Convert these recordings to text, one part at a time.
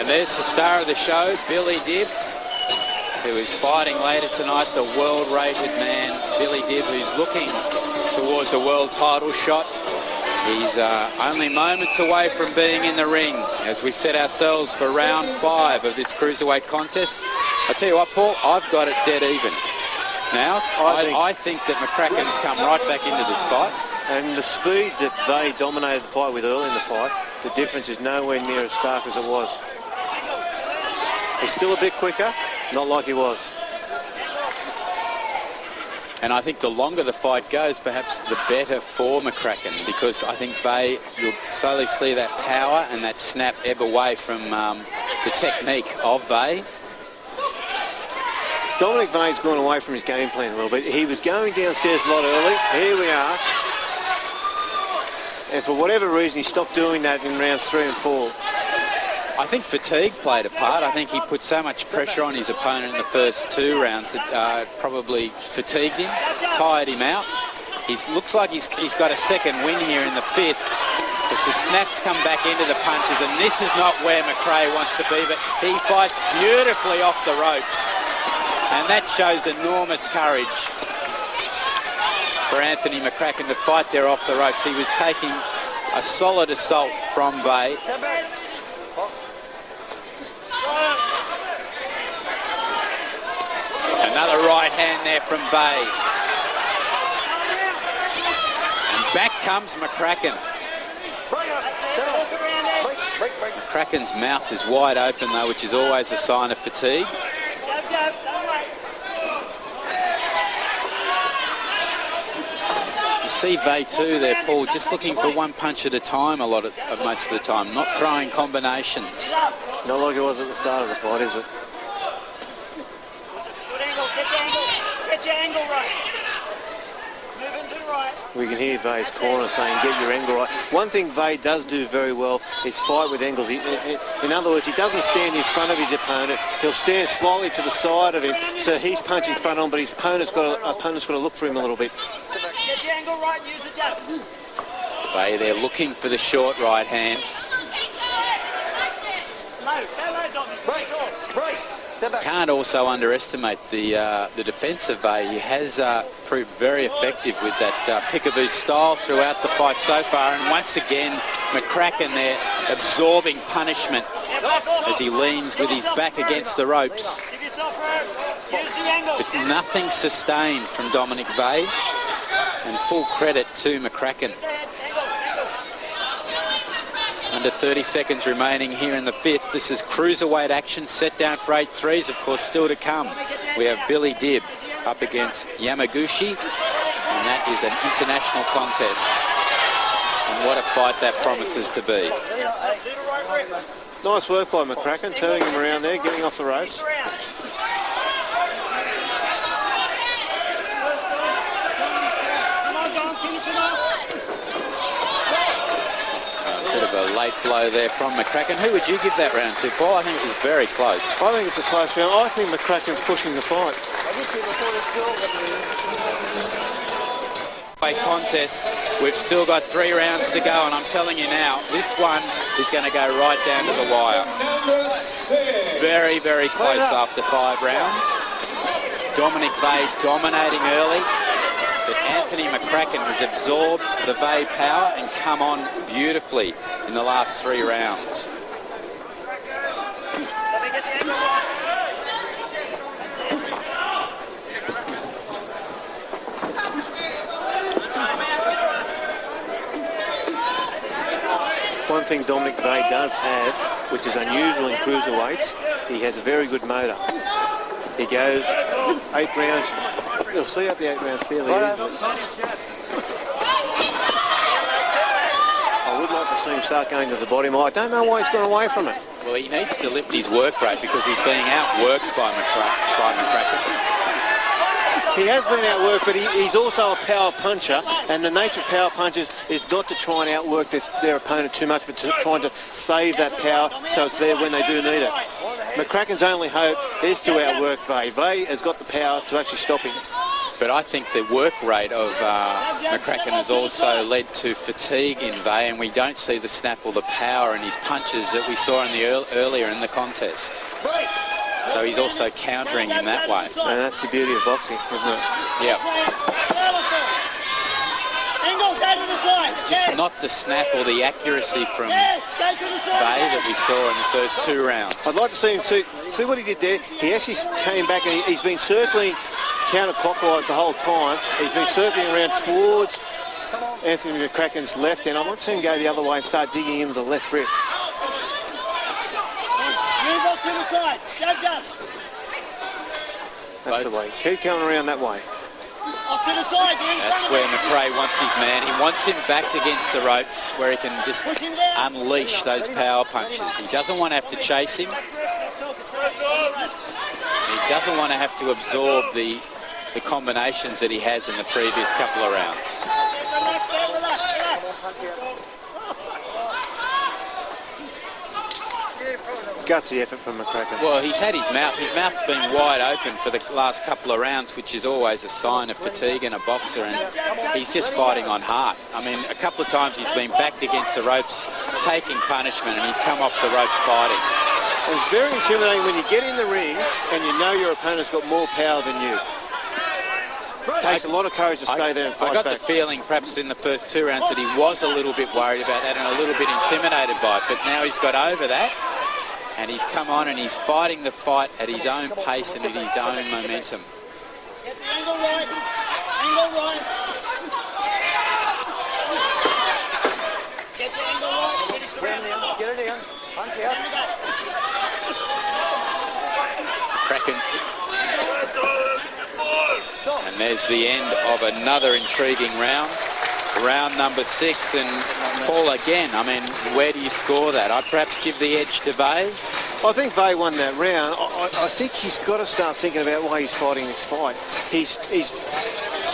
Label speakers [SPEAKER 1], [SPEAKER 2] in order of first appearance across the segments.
[SPEAKER 1] And there's the star of the show, Billy Dibb, who is fighting later tonight, the world-rated man, Billy Dibb, who's looking towards a world title shot. He's only moments away from being in the ring as we set ourselves for round 5 of this cruiserweight contest. I tell you what, Paul, I've got it dead even. Now, I think that McCracken's come right back into this fight.
[SPEAKER 2] And the speed that they dominated the fight with early in the fight, the difference is nowhere near as stark as it was. He's still a bit quicker, not like he was.
[SPEAKER 1] And I think the longer the fight goes, perhaps the better for McCracken, because I think Vea, you'll slowly see that power and that snap ebb away from the technique of Vea.
[SPEAKER 2] Dominic Vea's gone away from his game plan a little bit. He was going downstairs a lot early. Here we are. And for whatever reason, he stopped doing that in rounds 3 and 4.
[SPEAKER 1] I think fatigue played a part. I think he put so much pressure on his opponent in the first 2 rounds that probably fatigued him, tired him out. He looks like he's got a second win here in the 5th. As the snaps come back into the punches, and this is not where McRae wants to be, but he fights beautifully off the ropes. And that shows enormous courage for Anthony McCracken to fight there off the ropes. He was taking a solid assault from Vea. Another right hand there from Vea. And back comes McCracken. McCracken's mouth is wide open though, which is always a sign of fatigue. See Vea too there, Paul, just looking for one punch at a time most of the time, not throwing combinations.
[SPEAKER 2] Not like it was at the start of the fight, is it?
[SPEAKER 3] Good angle, get your angle right. Moving to the right.
[SPEAKER 2] We can hear Vea's corner saying, get your angle right. One thing Vea does do very well is fight with angles. In other words, he doesn't stand in front of his opponent. He'll stand slightly to the side of him, so he's punching front on, but his opponent's got to look for him a little bit.
[SPEAKER 3] Get your angle right, use the jab.
[SPEAKER 1] Vea there looking for the short right hand. Can't also underestimate the defence of Vea. He has proved very effective with that pickaboo style throughout the fight so far. And once again, McCracken there absorbing punishment as he leans with his back against the ropes. But nothing sustained from Dominic Vea. And full credit to McCracken. Under 30 seconds remaining here in the 5th. This is cruiserweight action set down for 8-3s, of course, still to come. We have Billy Dibb up against Yamaguchi, and that is an international contest. And what a fight that promises to be.
[SPEAKER 2] Nice work by McCracken, turning him around there, getting off the ropes.
[SPEAKER 1] Bit of a late blow there from McCracken. Who would you give that round to, Paul? I think it was very close.
[SPEAKER 2] I think it's a close round. I think McCracken's pushing the fight.
[SPEAKER 1] Contest. We've still got 3 rounds to go, and I'm telling you now, this one is going to go right down to the wire. Very, very close after 5 rounds. Dominic Vea dominating early. But Anthony McCracken has absorbed the Vea power and come on beautifully in the last 3 rounds.
[SPEAKER 2] One thing Dominic Vea does have, which is unusual in cruiserweights, he has a very good motor. He goes 8 rounds. You'll see up the 8 rounds fairly easily. I would like to see him start going to the body more. I don't know why he's gone away from it.
[SPEAKER 1] Well, he needs to lift his work rate because he's being outworked by McCracken.
[SPEAKER 2] He has been outworked, but he's also a power puncher, and the nature of power punchers is not to try and outwork their opponent too much, but to trying to save that power so it's there when they do need it. McCracken's only hope is to outwork Vea. Vea has got the power to actually stop him.
[SPEAKER 1] But I think the work rate of McCracken has also led to fatigue in Vea, and we don't see the snap or the power in his punches that we saw in the earlier in the contest. So he's also countering in that way.
[SPEAKER 2] And that's the beauty of boxing, isn't it?
[SPEAKER 1] Yeah. It's just not the snap or the accuracy from Vea that we saw in the first 2 rounds.
[SPEAKER 2] I'd like to see him see what he did there. He actually came back and he's been circling counterclockwise the whole time. He's been circling around towards Anthony McCracken's left hand. I want to see him go the other way and start digging him with the left rib.
[SPEAKER 3] Move up to the side. Jab, jab.
[SPEAKER 2] That's the way. Keep coming around that way.
[SPEAKER 3] Off to the side.
[SPEAKER 1] That's where McRae wants his man. He wants him backed against the ropes where he can just unleash those power punches. He doesn't want to have to chase him. He doesn't want to have to absorb the combinations that he has in the previous couple of rounds.
[SPEAKER 3] Relax, relax.
[SPEAKER 2] Gutsy effort from McCracken.
[SPEAKER 1] Well, he's had his mouth's been wide open for the last couple of rounds, which is always a sign of fatigue in a boxer, and he's just fighting on heart. I mean, a couple of times he's been backed against the ropes, taking punishment, and he's come off the ropes fighting.
[SPEAKER 2] It's very intimidating when you get in the ring and you know your opponent's got more power than you. It takes a lot of courage to stay there and fight back.
[SPEAKER 1] I got the feeling perhaps in the first 2 rounds that he was a little bit worried about that and a little bit intimidated by it, but now he's got over that. And he's come on and he's fighting the fight at his own pace and at his own momentum.
[SPEAKER 3] Get the angle right. Angle right. Get the angle right. Finish the round.
[SPEAKER 2] Get it down. Punch out.
[SPEAKER 1] Kraken. And there's the end of another intriguing round. Round number 6, and Paul again, I mean, where do you score that? I'd perhaps give the edge to Vea.
[SPEAKER 2] I think Vea won that round. I think he's got to start thinking about why he's fighting this fight. He's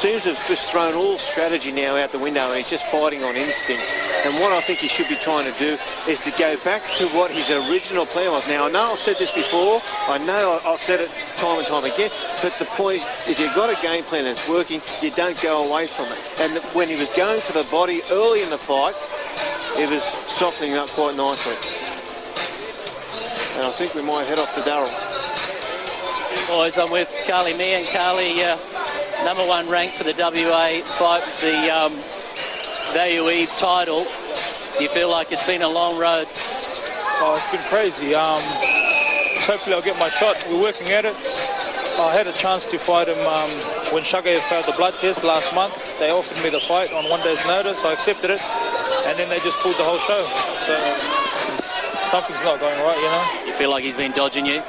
[SPEAKER 2] seems to have just thrown all strategy now out the window and he's just fighting on instinct. And what I think he should be trying to do is to go back to what his original plan was. Now, I know I've said this before. I know I've said it time and time again. But the point is, if you've got a game plan and it's working, you don't go away from it. And when he was going for the body early in the fight, it was softening up quite nicely. And I think we might head off to Darryl.
[SPEAKER 4] Boys, I'm with Carly Mee, and Carly, number 1 ranked for the WA fight, the VUE title. Do you feel like it's been a long road?
[SPEAKER 5] Oh, it's been crazy. Hopefully I'll get my shot. We're working at it. I had a chance to fight him when Shaggy failed the blood test last month. They offered me the fight on 1 day's notice. I accepted it, and then they just pulled the whole show. So something's not going right, you know.
[SPEAKER 4] You feel like he's been dodging you?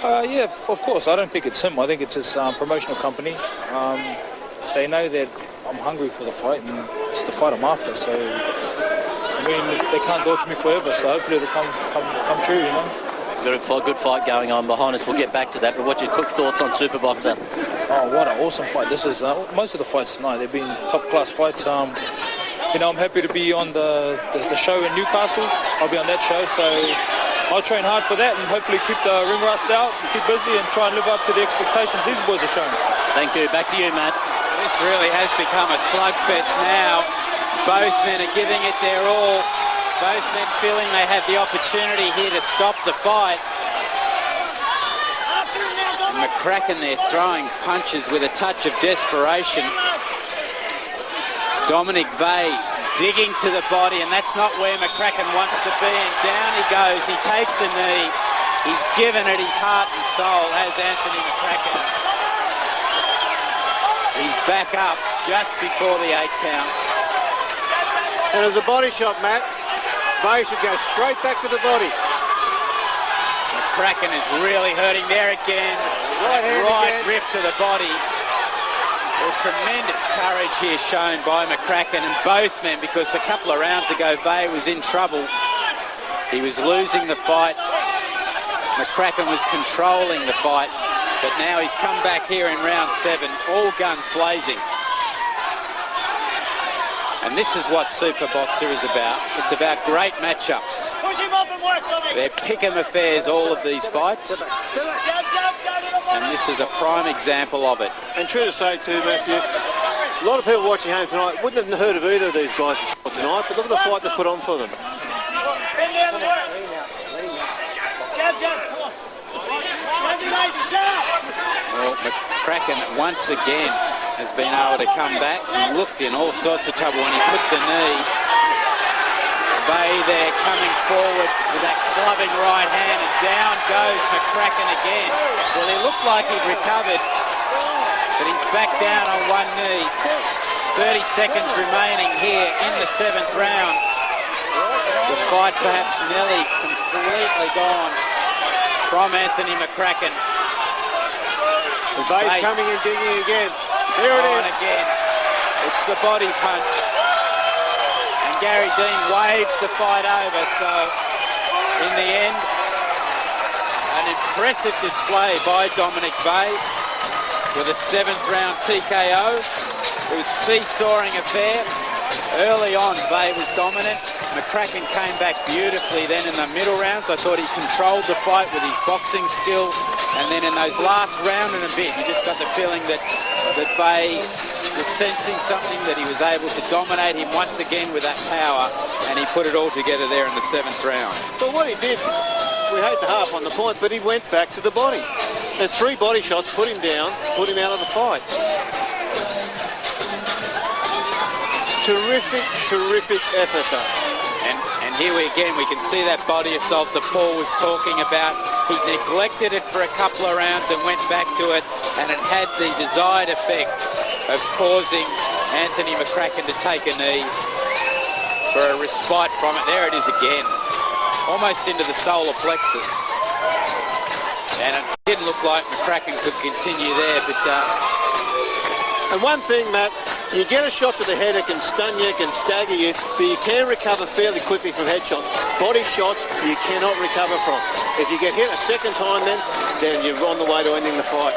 [SPEAKER 5] Yeah, of course. I don't think it's him. I think it's his promotional company. They know that I'm hungry for the fight, and it's the fight I'm after. So, I mean, they can't dodge me forever. So hopefully it'll come true, you know.
[SPEAKER 4] We've got a good fight going on behind us. We'll get back to that. But what's your quick thoughts on Superboxer?
[SPEAKER 5] Oh, what an awesome fight. This is most of the fights tonight. They've been top-class fights. You know, I'm happy to be on the show in Newcastle. I'll be on that show, so I'll train hard for that and hopefully keep the ring rust out, keep busy and try and live up to the expectations these boys are showing.
[SPEAKER 4] Thank you. Back to you, Matt.
[SPEAKER 1] This really has become a slugfest now. Both men are giving it their all. Both men feeling they have the opportunity here to stop the fight. And McCracken there throwing punches with a touch of desperation. Dominic Vea digging to the body, and that's not where McCracken wants to be, and down he goes. He takes a knee. He's given it his heart and soul, has Anthony McCracken. He's back up just before the 8 count.
[SPEAKER 2] And there's a body shot, Matt. Vea should go straight back to the body.
[SPEAKER 1] McCracken is really hurting there again. Right grip to the body. Well, tremendous courage here shown by McCracken and both men, because a couple of rounds ago Vea was in trouble. He was losing the fight. McCracken was controlling the fight, but now he's come back here in round 7, all guns blazing. And this is what Superboxer is about. It's about great matchups.
[SPEAKER 3] Push him up and work, Dominic.
[SPEAKER 1] They're pick 'em affairs, all of these fights.
[SPEAKER 3] Jab, jab, go to the
[SPEAKER 1] and this is a prime example of it.
[SPEAKER 2] And true to say too, Matthew, a lot of people watching home tonight wouldn't have heard of either of these guys tonight, but look at the fight they put on for them.
[SPEAKER 1] Well, McCracken once again has been able to come back and looked in all sorts of trouble when he took the knee. Vea there coming forward with that clubbing right hand, and down goes McCracken again. Well, he looked like he'd recovered, but he's back down on one knee. 30 seconds remaining here in the 7th round. The fight perhaps nearly completely gone from Anthony McCracken.
[SPEAKER 2] Vea's coming in, digging again. Here it is.
[SPEAKER 1] Again. It's the body punch. And Gary Dean waves the fight over. So in the end, an impressive display by Dominic Vea with a 7th round TKO. It was a seesawing affair. Early on, Vea was dominant. McCracken came back beautifully then in the middle rounds. I thought he controlled the fight with his boxing skill. And then in those last round and a bit, you just got the feeling that Vea was sensing something, that he was able to dominate him once again with that power, and he put it all together there in the 7th round.
[SPEAKER 2] But what he did, we hate to harp on the point, but he went back to the body. There's 3 body shots, put him down, put him out of the fight. Terrific, terrific effort though.
[SPEAKER 1] And here we can see that body assault that Paul was talking about. He neglected it for a couple of rounds and went back to it, and it had the desired effect of causing Anthony McCracken to take a knee for a respite from it. There it is again, almost into the solar plexus. And it didn't look like McCracken could continue there, but...
[SPEAKER 2] And one thing, Matt, you get a shot to the head, it can stun you, it can stagger you, but you can recover fairly quickly from headshots. Body shots, you cannot recover from. If you get hit a second time then you're on the way to ending the fight.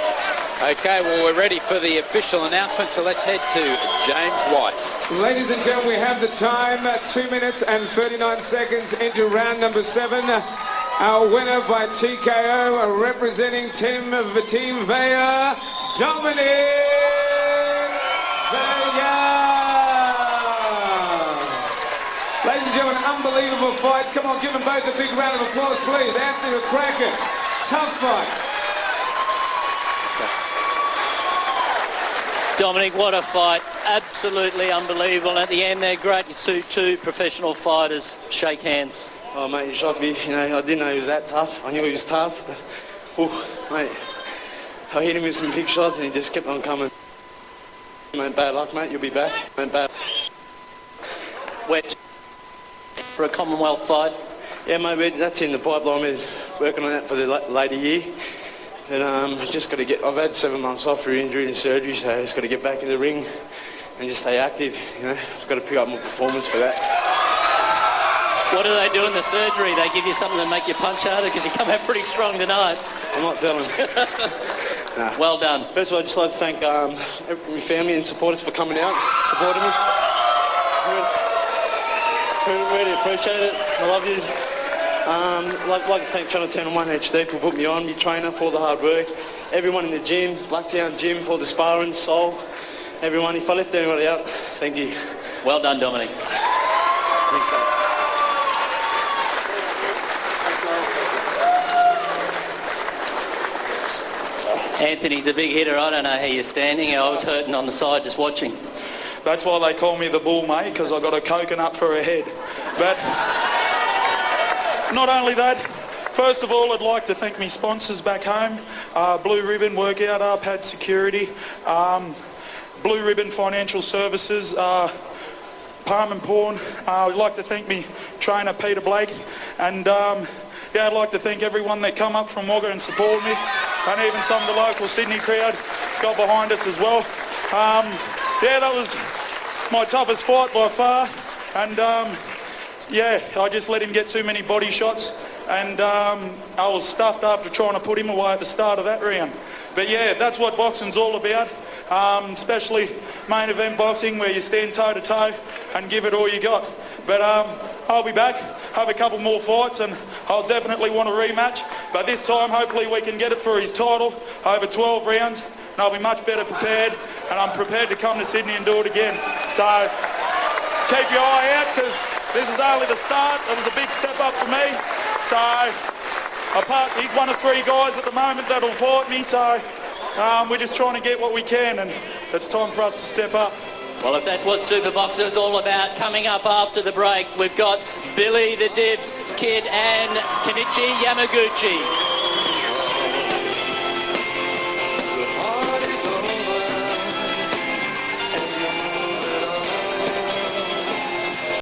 [SPEAKER 1] Okay, well, we're ready for the official announcement, so let's head to James White.
[SPEAKER 6] Ladies and gentlemen, we have the time, 2 minutes and 39 seconds into round number 7. Our winner by TKO, representing Team Vea, Dominic Vea. Ladies and gentlemen, unbelievable fight. Come on, give them both a big round of applause, please. Anthony McCracken, tough fight.
[SPEAKER 4] Dominic, what a fight. Absolutely unbelievable. At the end there, great to see 2 professional fighters shake hands.
[SPEAKER 7] Oh, mate, you shocked me. You know, I didn't know he was that tough. I knew he was tough, but, mate, I hit him with some big shots and he just kept on coming. Mate, bad luck, mate. You'll be back. Mate, bad.
[SPEAKER 4] Wet for a Commonwealth fight.
[SPEAKER 7] Yeah, mate, that's in the pipeline. We're working on that for the later year. And just got to get... I've had 7 months off for injury and surgery, so I just got to get back in the ring and just stay active, you know. I've got to pick up my performance for that.
[SPEAKER 4] What do they do in the surgery? They give you something to make you punch harder because you come out pretty strong tonight.
[SPEAKER 7] I'm not telling. Nah.
[SPEAKER 4] Well done.
[SPEAKER 7] First of all, I'd just like to thank my family and supporters for coming out, supporting me. Really appreciate it. I love you. I'd like to thank Channel 10 and 1 HD for putting me on, my trainer for all the hard work. Everyone in the gym, Blacktown Gym for the sparring, Soul, everyone. If I left anybody out, thank you.
[SPEAKER 4] Well done, Dominic.
[SPEAKER 7] Thanks, mate.
[SPEAKER 4] Anthony's a big hitter. I don't know how you're standing. I was hurting on the side just watching.
[SPEAKER 5] That's why they call me the bull, mate, because I got a coconut for a head. But not only that, first of all, I'd like to thank my sponsors back home, Blue Ribbon Workout Up, Had Security, Blue Ribbon Financial Services, Palm and Pawn. I'd like to thank me trainer Peter Blake, and yeah, I'd like to thank everyone that come up from Wagga and supported me, and even some of the local Sydney crowd got behind us as well. Yeah, that was my toughest fight by far, and yeah, I just let him get too many body shots, and I was stuffed after trying to put him away at the start of that round. But yeah, that's what boxing's all about, especially main event boxing, where you stand toe to toe and give it all you got.
[SPEAKER 8] But I'll be back, have a couple more fights, and I'll definitely want a rematch. But this time, hopefully, we can get it for his title over 12 rounds, and I'll be much better prepared, and I'm prepared to come to Sydney and do it again. So keep your eye out, because this is only the start. It was a big step up for me. So he's one of 3 guys at the moment that'll fight me. So we're just trying to get what we can, and it's time for us to step up.
[SPEAKER 4] Well, if that's what Superboxer is all about, coming up after the break, we've got Billy the Div Kid and Kenichi Yamaguchi.